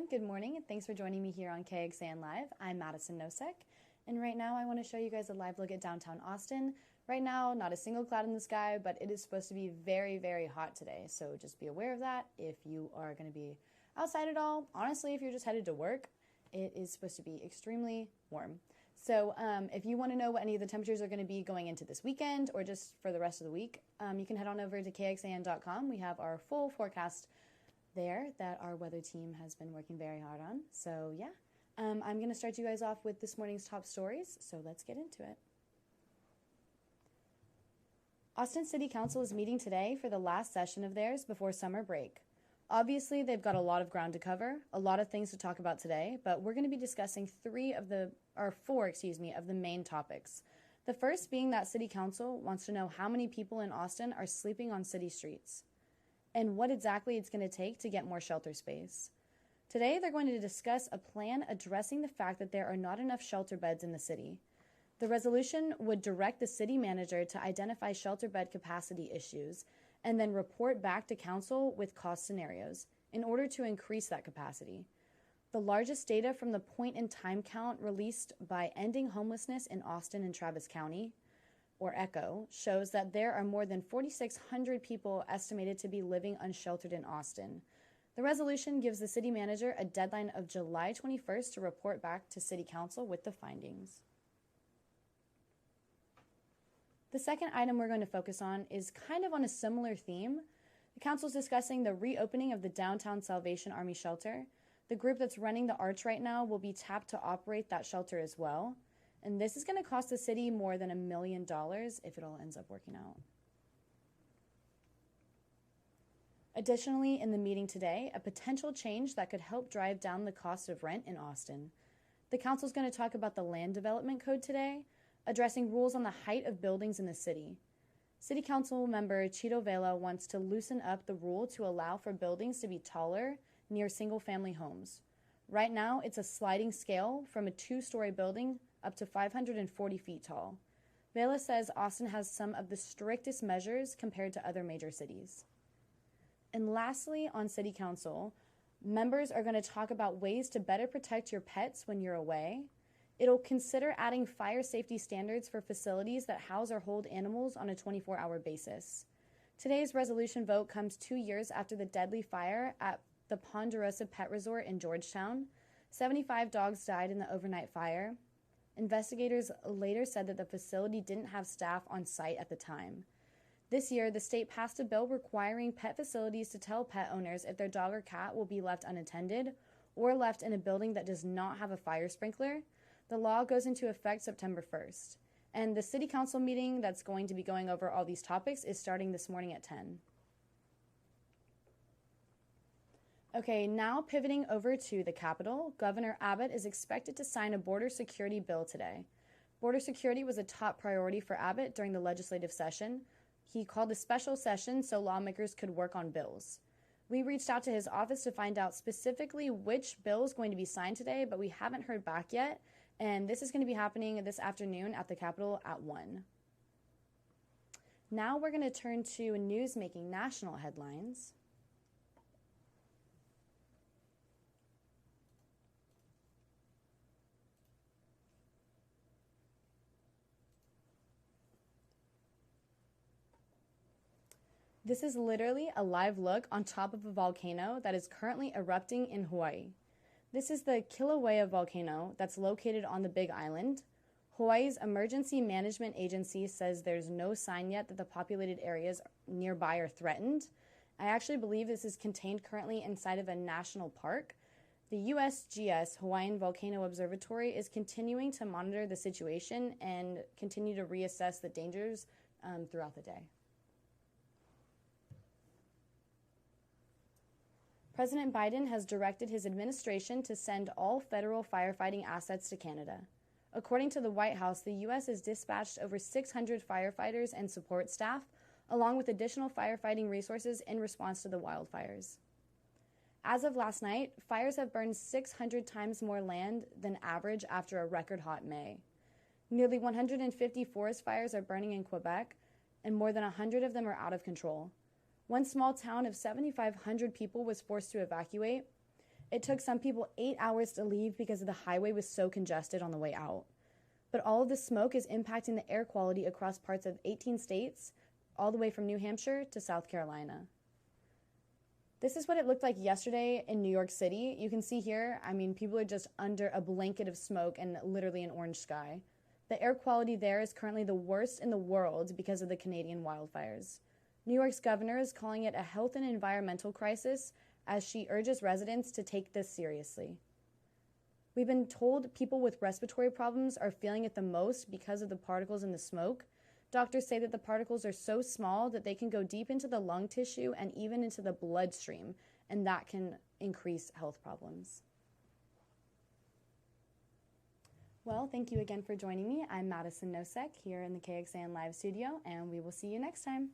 good morning, and thanks for joining me here on KXAN Live. I'm Madison Nosek, and right now I want to show you guys a live look at downtown Austin. Right now, not a single cloud in the sky, but it is supposed to be very, very hot today, so just be aware of that if you are going to be outside at all. Honestly, if you're just headed to work, it is supposed to be extremely warm. So if you want to know what any of the temperatures are going to be going into this weekend or just for the rest of the week, you can head on over to kxan.com. We have our full forecast there that our weather team has been working very hard on. So yeah, I'm going to start you guys off with this morning's top stories, so let's get into it. Austin City Council is meeting today for the last session of theirs before summer break. Obviously, they've got a lot of ground to cover, a lot of things to talk about today, but we're going to be discussing four of the main topics. The first being that City Council wants to know how many people in Austin are sleeping on city streets and what exactly it's going to take to get more shelter space. Today, they're going to discuss a plan addressing the fact that there are not enough shelter beds in the city. The resolution would direct the city manager to identify shelter bed capacity issues and then report back to council with cost scenarios in order to increase that capacity. The largest data from the point-in-time count released by Ending Homelessness in Austin and Travis County, or ECHO, shows that there are more than 4,600 people estimated to be living unsheltered in Austin. The resolution gives the city manager a deadline of July 21st to report back to City Council with the findings. The second item we're going to focus on is kind of on a similar theme. The council's discussing the reopening of the downtown Salvation Army shelter. The group that's running the arch right now will be tapped to operate that shelter as well. And this is going to cost the city more than $1 million if it all ends up working out. Additionally, in the meeting today, a potential change that could help drive down the cost of rent in Austin. The council is going to talk about the land development code today, addressing rules on the height of buildings in the city. City Council member Chito Vela wants to loosen up the rule to allow for buildings to be taller near single-family homes. Right now, it's a sliding scale from a 2-story building up to 540 feet tall. Vela says Austin has some of the strictest measures compared to other major cities. And lastly, on City Council, members are going to talk about ways to better protect your pets when you're away. It'll consider adding fire safety standards for facilities that house or hold animals on a 24-hour basis. Today's resolution vote comes 2 years after the deadly fire at the Ponderosa Pet Resort in Georgetown. 75 dogs died in the overnight fire. Investigators later said that the facility didn't have staff on site at the time. This year, the state passed a bill requiring pet facilities to tell pet owners if their dog or cat will be left unattended or left in a building that does not have a fire sprinkler. The law goes into effect September 1st. And the City Council meeting that's going to be going over all these topics is starting this morning at 10. Okay, now pivoting over to the Capitol, Governor Abbott is expected to sign a border security bill today. Border security was a top priority for Abbott during the legislative session. He called a special session so lawmakers could work on bills. We reached out to his office to find out specifically which bill is going to be signed today, but we haven't heard back yet, and this is going to be happening this afternoon at the Capitol at 1. Now we're going to turn to news making national headlines. This is literally a live look on top of a volcano that is currently erupting in Hawaii. This is the Kilauea volcano that's located on the Big Island. Hawaii's Emergency Management Agency says there's no sign yet that the populated areas nearby are threatened. I actually believe this is contained currently inside of a national park. The USGS, Hawaiian Volcano Observatory, is continuing to monitor the situation and continue to reassess the dangers throughout the day. President Biden has directed his administration to send all federal firefighting assets to Canada. According to the White House, the U.S. has dispatched over 600 firefighters and support staff, along with additional firefighting resources in response to the wildfires. As of last night, fires have burned 600 times more land than average after a record hot May. Nearly 150 forest fires are burning in Quebec, and more than 100 of them are out of control. One small town of 7,500 people was forced to evacuate, It took some people 8 hours to leave because the highway was so congested on the way out. But all of this smoke is impacting the air quality across parts of 18 states, all the way from New Hampshire to South Carolina. This is what it looked like yesterday in New York City. You can see here, people are just under a blanket of smoke and literally an orange sky. The air quality there is currently the worst in the world because of the Canadian wildfires. New York's governor is calling it a health and environmental crisis as she urges residents to take this seriously. We've been told people with respiratory problems are feeling it the most because of the particles in the smoke. Doctors say that the particles are so small that they can go deep into the lung tissue and even into the bloodstream, and that can increase health problems. Well, thank you again for joining me. I'm Madison Nosek here in the KXAN Live studio, and we will see you next time.